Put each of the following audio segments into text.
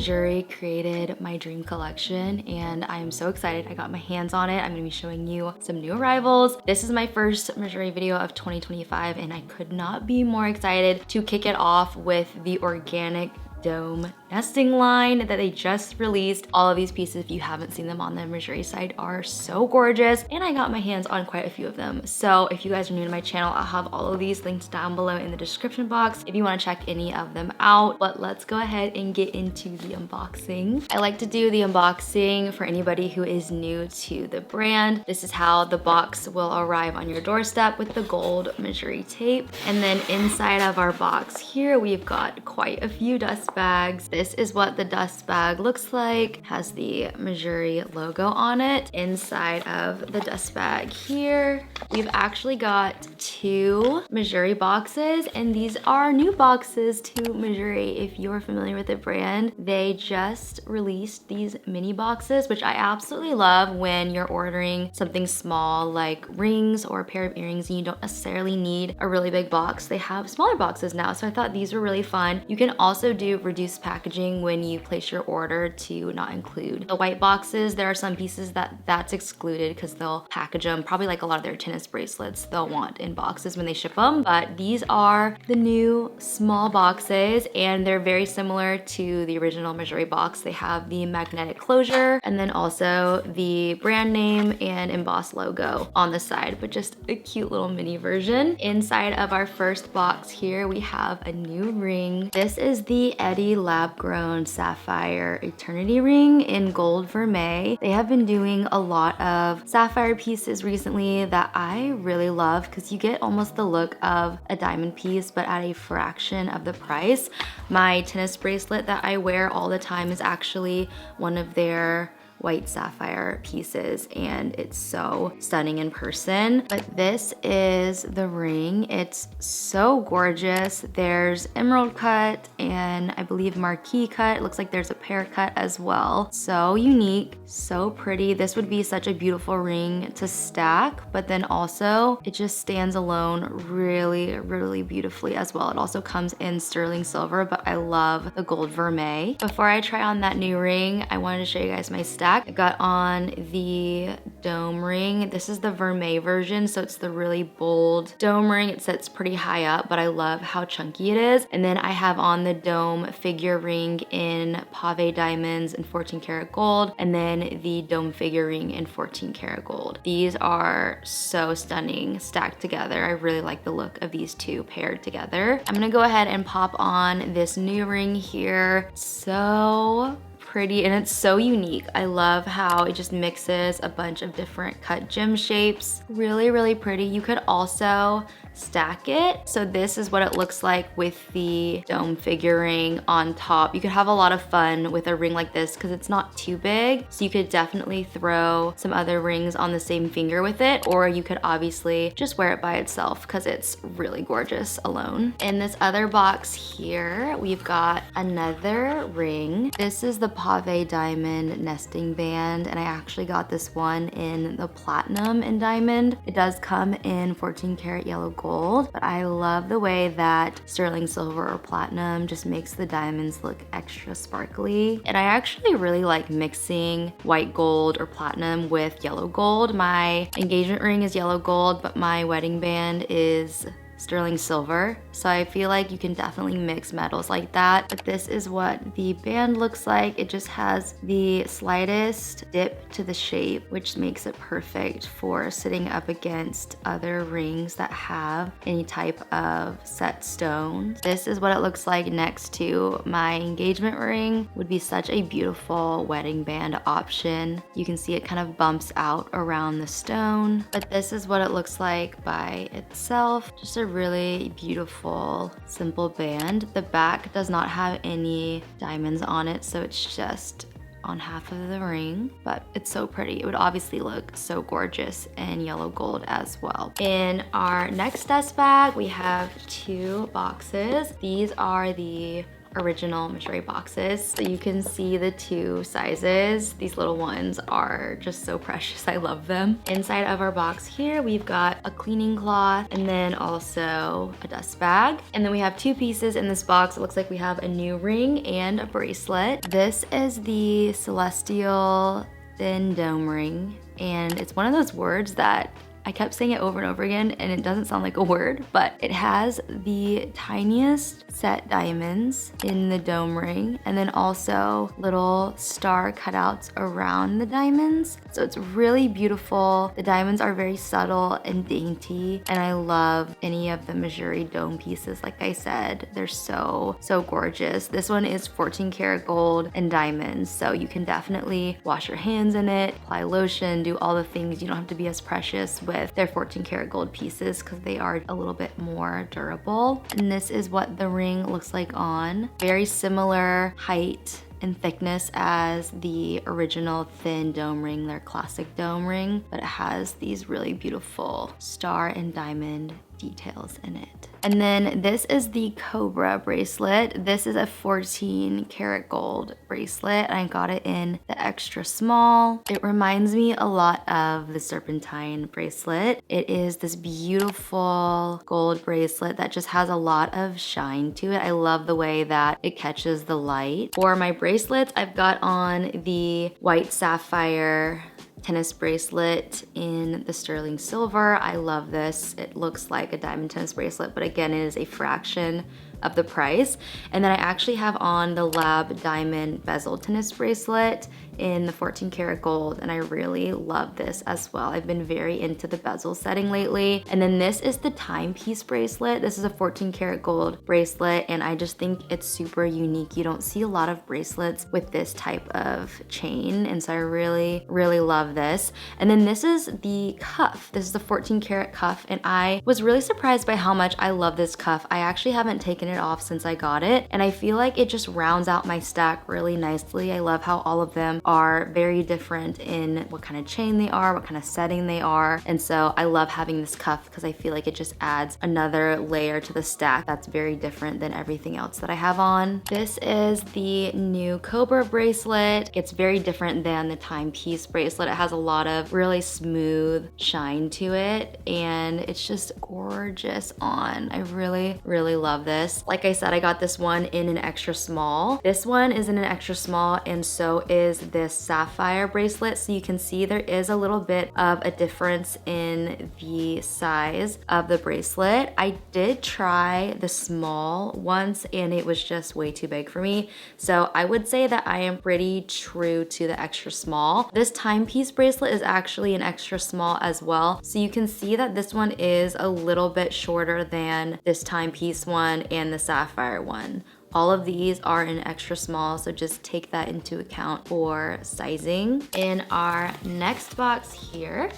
Mejuri created my dream collection and I'm so excited. I got my hands on it. I'm gonna be showing you some new arrivals. This is my first Mejuri video of 2025 and I could not be more excited to kick it off with the organic Dôme nesting line that they just released. All of these pieces, if you haven't seen them on the Mejuri site, are so gorgeous and I got my hands on quite a few of them. So if you guys are new to my channel, I'll have all of these linked down below in the description box if you want to check any of them out. But let's go ahead and get into the unboxing. I like to do the unboxing for anybody who is new to the brand. This is how the box will arrive on your doorstep with the gold Mejuri tape. And then inside of our box here, we've got quite a few dust bags. This is what the dust bag looks like. Has the Mejuri logo on it. Inside of the dust bag here, we've actually got 2 Mejuri boxes, and these are new boxes to Mejuri. If you're familiar with the brand, they just released these mini boxes, which I absolutely love when you're ordering something small like rings or a pair of earrings and you don't necessarily need a really big box. They have smaller boxes now, so I thought these were really fun. You can also do reduced packaging when you place your order to not include the white boxes. There are some pieces that's excluded because they'll package them, probably like a lot of their tennis bracelets they'll want in boxes when they ship them, but these are the new small boxes and they're very similar to the original Mejuri box. They have the magnetic closure and then also the brand name and embossed logo on the side, but just a cute little mini version. Inside of our first box here, we have a new ring. This is the Edie lab grown sapphire eternity ring in gold vermeil. They have been doing a lot of sapphire pieces recently that I really love because you get almost the look of a diamond piece but at a fraction of the price. My tennis bracelet that I wear all the time is actually one of their white sapphire pieces and it's so stunning in person. But this is the ring. It's so gorgeous. There's emerald cut and I believe marquise cut. It looks like there's a pear cut as well. So unique, so pretty. This would be such a beautiful ring to stack, but then also it just stands alone really, really beautifully as well. It also comes in sterling silver, but I love the gold vermeil. Before I try on that new ring, I wanted to show you guys my stack. I got on the Dôme ring. This is the vermeil version, so it's the really bold Dôme ring. It sits pretty high up, but I love how chunky it is. And then I have on the Dôme figure ring in Pave diamonds and 14 karat gold, and then the Dôme figure ring in 14 karat gold. These are so stunning stacked together. I really like the look of these two paired together. I'm gonna go ahead and pop on this new ring here. So pretty and it's so unique. I love how it just mixes a bunch of different cut gem shapes. Really, really pretty. You could also stack it. So this is what it looks like with the Dôme figure ring on top. You could have a lot of fun with a ring like this because it's not too big. So you could definitely throw some other rings on the same finger with it, or you could obviously just wear it by itself because it's really gorgeous alone. In this other box here, we've got another ring. This is the Pave diamond nesting band, and I actually got this one in the platinum and diamond. It does come in 14 karat yellow gold, but I love the way that sterling silver or platinum just makes the diamonds look extra sparkly. And I actually really like mixing white gold or platinum with yellow gold. My engagement ring is yellow gold, but my wedding band is sterling silver, so I feel like you can definitely mix metals like that. But this is what the band looks like. It just has the slightest dip to the shape, which makes it perfect for sitting up against other rings that have any type of set stones. This is what it looks like next to my engagement ring. Would be such a beautiful wedding band option. You can see it kind of bumps out around the stone, but this is what it looks like by itself. Just a really beautiful, simple band. The back does not have any diamonds on it, so it's just on half of the ring, but it's so pretty. It would obviously look so gorgeous in yellow gold as well. In our next dust bag, we have 2 boxes. These are the original Mejuri boxes. So you can see the two sizes. These little ones are just so precious. I love them. Inside of our box here, we've got a cleaning cloth and then also a dust bag. And then we have two pieces in this box. It looks like we have a new ring and a bracelet. This is the Celestial Thin Dome ring, and it's one of those words that I kept saying it over and over again and it doesn't sound like a word, but it has the tiniest set diamonds in the dome ring and then also little star cutouts around the diamonds. So it's really beautiful. The diamonds are very subtle and dainty, and I love any of the Mejuri dome pieces. Like I said, they're so gorgeous. This one is 14 karat gold and diamonds, so you can definitely wash your hands in it, apply lotion, do all the things. You don't have to be as precious with their 14 karat gold pieces because they are a little bit more durable. And this is what the ring looks like on. Very similar height and thickness as the original thin dome ring, their classic dome ring, but it has these really beautiful star and diamond details in it. And then this is the Cobra bracelet. This is a 14 karat gold bracelet. I got it in the extra small. It reminds me a lot of the serpentine bracelet. It is this beautiful gold bracelet that just has a lot of shine to it. I love the way that it catches the light. For my bracelets, I've got on the white sapphire tennis bracelet in the sterling silver. I love this. It looks like a diamond tennis bracelet, but again, it is a fraction of the price. And then I actually have on the lab diamond bezel tennis bracelet in the 14 karat gold, and I really love this as well. I've been very into the bezel setting lately. And then this is the timepiece bracelet. This is a 14 karat gold bracelet, and I just think it's super unique. You don't see a lot of bracelets with this type of chain, and so I really love this. And then this is the cuff. This is the 14 karat cuff, and I was really surprised by how much I love this cuff. I actually haven't taken it off since I got it, and I feel like it just rounds out my stack really nicely. I love how all of them are very different in what kind of chain they are, what kind of setting they are, and so I love having this cuff because I feel like it just adds another layer to the stack that's very different than everything else that I have on. This is the new Cobra bracelet. It's very different than the timepiece bracelet. It has a lot of really smooth shine to it, and it's just gorgeous on. I really love this. Like I said, I got this one in an extra small. This one is in an extra small, and so is this sapphire bracelet. So you can see there is a little bit of a difference in the size of the bracelet. I did try the small once and it was just way too big for me. So I would say that I am pretty true to the extra small. This timepiece bracelet is actually an extra small as well. So you can see that this one is a little bit shorter than this timepiece one and the sapphire one. All of these are in extra small, so just take that into account for sizing. In our next box here,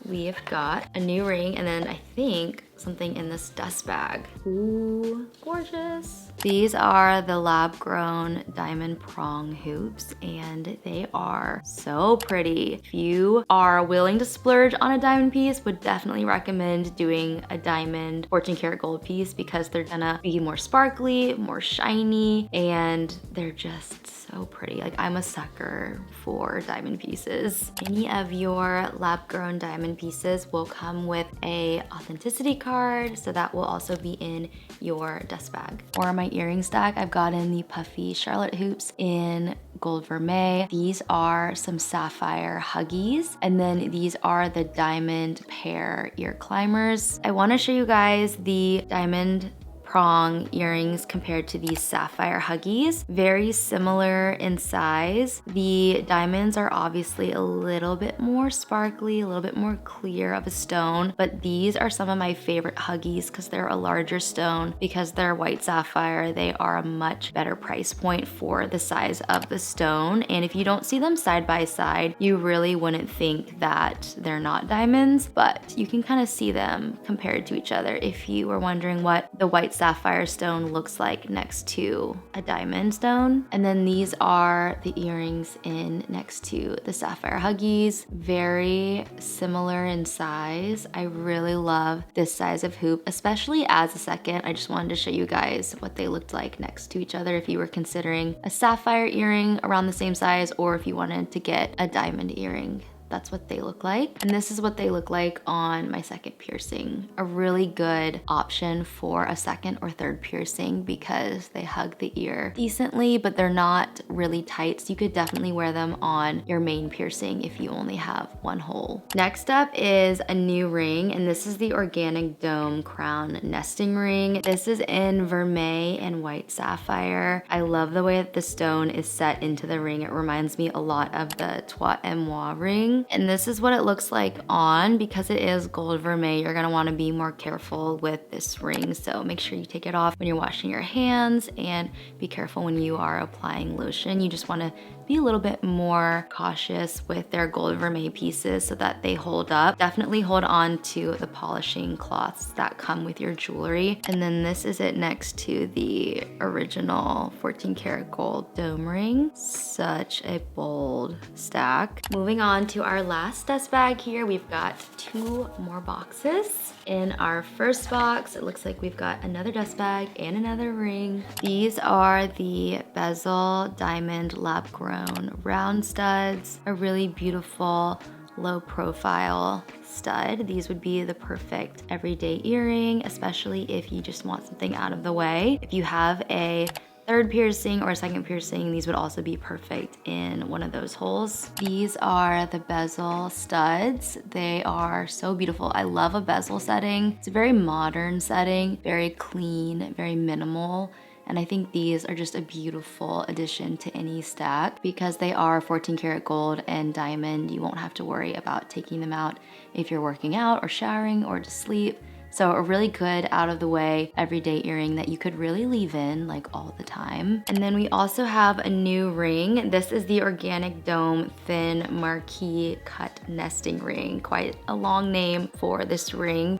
we've got a new ring and then I think something in this dust bag. Ooh, gorgeous. These are the lab grown diamond prong hoops, and they are so pretty. If you are willing to splurge on a diamond piece, would definitely recommend doing a diamond 14 karat gold piece because they're gonna be more sparkly, more shiny, and they're just so pretty. Like, I'm a sucker for diamond pieces. Any of your lab grown diamond pieces will come with a authenticity card, so that will also be in your dust bag. For my earring stack, I've gotten the puffy Charlotte hoops in gold vermeil. These are some sapphire huggies, and then these are the diamond pear ear climbers. I want to show you guys the diamond prong earrings compared to these sapphire huggies. Very similar in size. The diamonds are obviously a little bit more sparkly, a little bit more clear of a stone, but these are some of my favorite huggies because they're a larger stone. Because they're white sapphire, they are a much better price point for the size of the stone. And if you don't see them side by side, you really wouldn't think that they're not diamonds, but you can kind of see them compared to each other if you were wondering what the white sapphire stone looks like next to a diamond stone. And then these are the earrings in next to the sapphire huggies. Very similar in size. I really love this size of hoop, especially as a second. I just wanted to show you guys what they looked like next to each other if you were considering a sapphire earring around the same size, or if you wanted to get a diamond earring. That's what they look like. And this is what they look like on my second piercing. A really good option for a second or third piercing because they hug the ear decently, but they're not really tight. So you could definitely wear them on your main piercing if you only have one hole. Next up is a new ring, and this is the Organic Dôme Crown Nesting Ring. This is in vermeil and white sapphire. I love the way that the stone is set into the ring. It reminds me a lot of the Trois et Moi ring. And this is what it looks like on. Because it is gold vermeil, you're gonna wanna be more careful with this ring. So make sure you take it off when you're washing your hands, and be careful when you are applying lotion. You just wanna be a little bit more cautious with their gold vermeil pieces so that they hold up. Definitely hold on to the polishing cloths that come with your jewelry. And then this is it next to the original 14 karat gold dome ring. Such a bold stack. Moving on to our last dust bag here, we've got 2 more boxes. In our first box, it looks like we've got another dust bag and another ring. These are the Bezel Diamond Lab Grown round studs. A really beautiful low profile stud. These would be the perfect everyday earring, especially if you just want something out of the way. If you have a third piercing or a second piercing, these would also be perfect in one of those holes. These are the bezel studs. They are so beautiful. I love a bezel setting. It's a very modern setting, very clean, very minimal. And I think these are just a beautiful addition to any stack. Because they are 14 karat gold and diamond, you won't have to worry about taking them out if you're working out or showering or to sleep. So a really good out of the way everyday earring that you could really leave in like all the time. And then we also have a new ring. This is the Organic Dôme Thin Marquise Cut Nesting Ring. Quite a long name for this ring.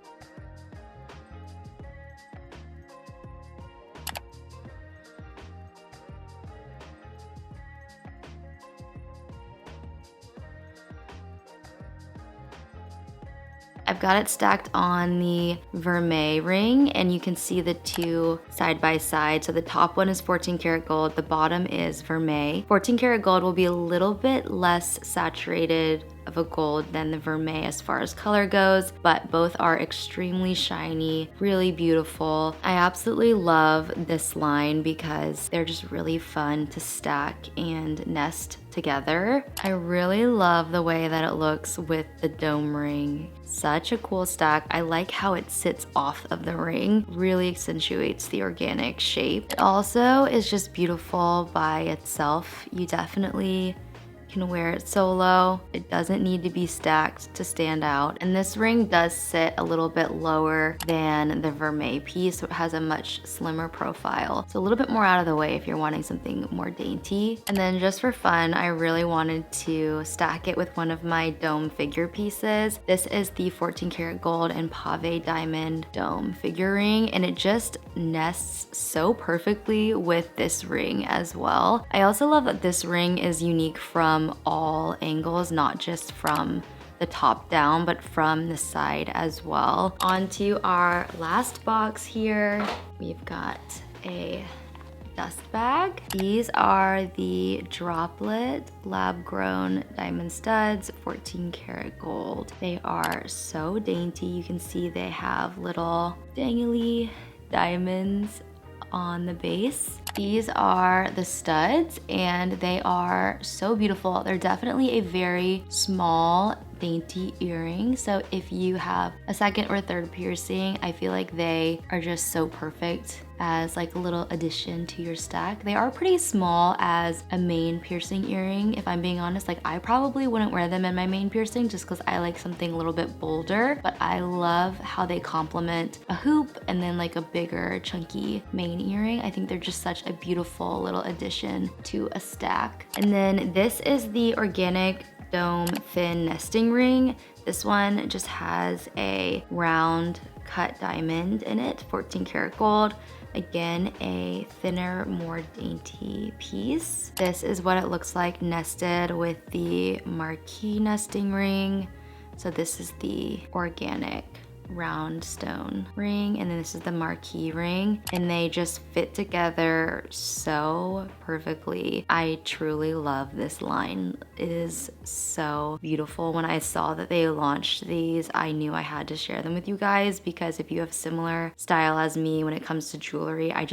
I've got it stacked on the vermeil ring, and you can see the two side by side. So the top one is 14 karat gold, the bottom is vermeil. 14 karat gold will be a little bit less saturated of a gold than the vermeil as far as color goes, but both are extremely shiny, really beautiful. I absolutely love this line because they're just really fun to stack and nest together. I really love the way that it looks with the dome ring. Such a cool stack. I like how it sits off of the ring, really accentuates the organic shape. It also is just beautiful by itself. You definitely can wear it solo. It doesn't need to be stacked to stand out. And this ring does sit a little bit lower than the vermeil piece, so it has a much slimmer profile. So a little bit more out of the way if you're wanting something more dainty. And then just for fun, I really wanted to stack it with one of my dome figure pieces. This is the 14 karat gold and Pave diamond dome figure ring, and it just nests so perfectly with this ring as well. I also love that this ring is unique from all angles, not just from the top down, but from the side as well. On to our last box here, we've got a dust bag. These are the Droplet lab grown diamond studs, 14 karat gold. They are so dainty. You can see they have little dangly diamonds on the base. These are the studs, and they are so beautiful. They're definitely a very small, dainty earring. So if you have a second or third piercing, I feel like they are just so perfect as like a little addition to your stack. They are pretty small as a main piercing earring, if I'm being honest. Like I probably wouldn't wear them in my main piercing just because I like something a little bit bolder, but I love how they complement a hoop and then like a bigger chunky main earring. I think they're just such a beautiful little addition to a stack. And then this is the Organic Dôme Thin Nesting Ring. This one just has a round cut diamond in it, 14 karat gold. Again, a thinner, more dainty piece. This is what it looks like nested with the Marquise nesting ring. So this is the organic round stone ring, and then this is the Marquise ring, and they just fit together so perfectly. I truly love this line. It is so beautiful. When I saw that they launched these, I knew I had to share them with you guys, because if you have similar style as me when it comes to jewelry, I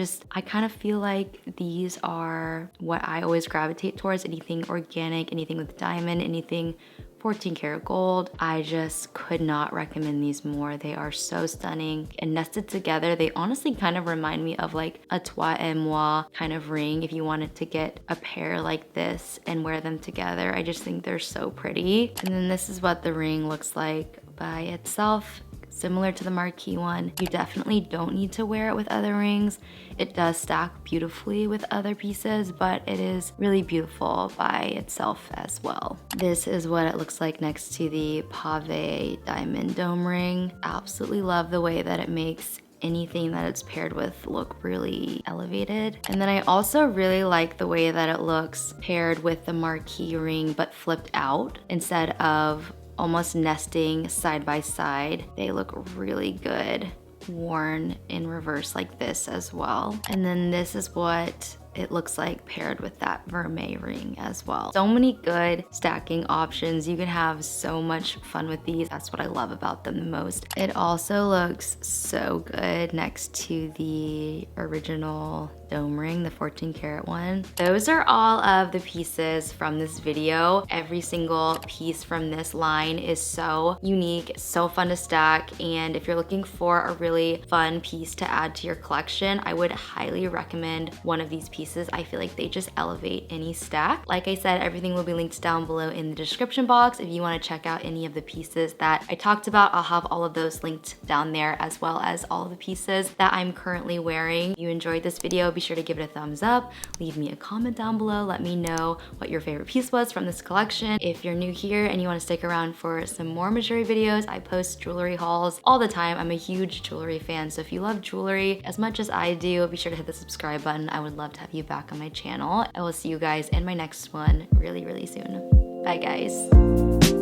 kind of feel like these are what I always gravitate towards. Anything organic, anything with diamond, anything 14 karat gold. I just could not recommend these more. They are so stunning and nested together. They honestly kind of remind me of like a Toi et Moi kind of ring if you wanted to get a pair like this and wear them together. I just think they're so pretty. And then this is what the ring looks like by itself. Similar to the Marquise one. You definitely don't need to wear it with other rings. It does stack beautifully with other pieces, but it is really beautiful by itself as well. This is what it looks like next to the Pave diamond dome ring. Absolutely love the way that it makes anything that it's paired with look really elevated. And then I also really like the way that it looks paired with the Marquise ring, but flipped out instead of almost nesting side by side. They look really good worn in reverse like this as well. And then this is what it looks like paired with that vermeil ring as well. So many good stacking options. You can have so much fun with these. That's what I love about them the most. It also looks so good next to the original dome ring, the 14 karat one. Those are all of the pieces from this video. Every single piece from this line is so unique, so fun to stack. And if you're looking for a really fun piece to add to your collection, I would highly recommend one of these pieces. I feel like they just elevate any stack. Like I said, everything will be linked down below in the description box. If you want to check out any of the pieces that I talked about, I'll have all of those linked down there, as well as all of the pieces that I'm currently wearing. If you enjoyed this video, be sure to give it a thumbs up. Leave me a comment down below. Let me know what your favorite piece was from this collection. If you're new here and you want to stick around for some more Mejuri videos, I post jewelry hauls all the time. I'm a huge jewelry fan, so if you love jewelry as much as I do, be sure to hit the subscribe button. I would love to have you back on my channel. I will see you guys in my next one really, really soon. Bye guys.